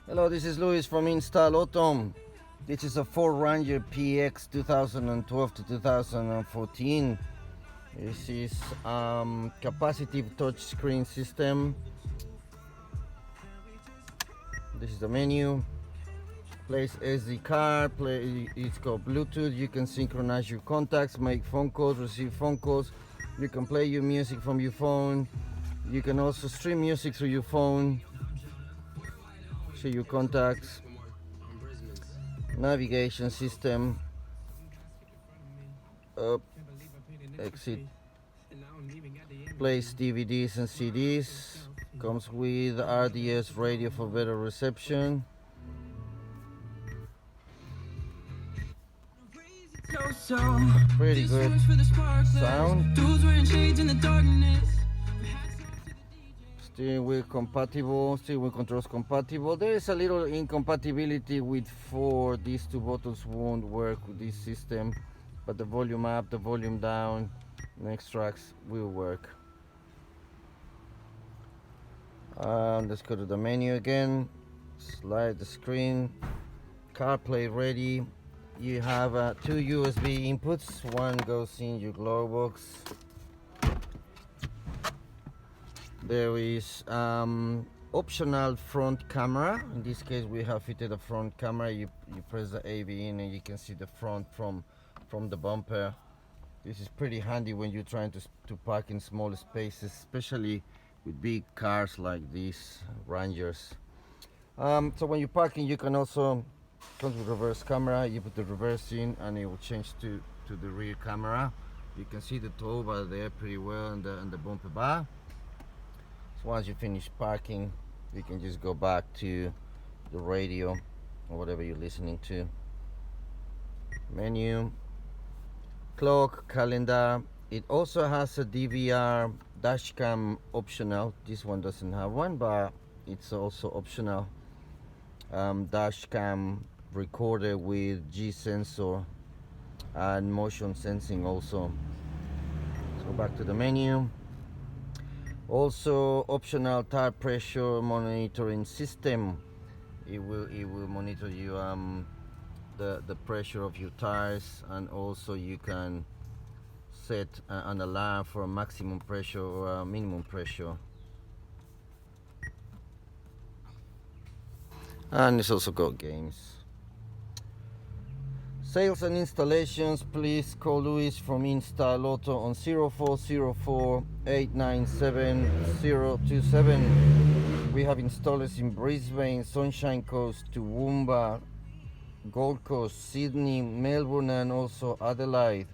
Hello, this is Luis from Instyle Auto. This is a Ford Ranger PX 2012 to 2014. This is capacitive touchscreen system. This is the menu. Place SD card. It's got Bluetooth. You can synchronize your contacts, make phone calls, receive phone calls. You can play your music from your phone. You can also stream music through your phone. See your contacts. Navigation system. Up. Exit. Place DVDs and CDs. Comes with RDS radio for better reception. Pretty good sound. Steering wheel compatible, steering wheel controls compatible. There is a little incompatibility with Ford. These two buttons won't work with this system, but the volume up, the volume down, next tracks will work. Let's go to the menu again. Slide the screen. CarPlay ready. You have two USB inputs. One goes in your glove box. There is optional front camera. In this case, we have fitted a front camera. You press the AV in and you can see the front from the bumper. This is pretty handy when you're trying to park in small spaces, especially with big cars like these Rangers. So when you're parking, you can also comes with reverse camera. You put the reverse in and it will change to the rear camera. You can see the Towoomba there pretty well and the bumper bar. So once you finish parking, you can just go back to the radio or whatever you're listening to. Menu, clock, calendar. It also has a DVR dash cam optional. This one doesn't have one, but it's also optional. Dash cam recorder with G sensor and motion sensing also. Let's go back to the menu. Also optional tire pressure monitoring system. It will monitor you the pressure of your tires, and also you can set an alarm for a maximum pressure or a minimum pressure. And it's also got games. Sales and installations, please call Luis from Instyle Auto on 0404 897 027. We have installers in Brisbane, Sunshine Coast, Towoomba, Gold Coast, Sydney, Melbourne, and also Adelaide.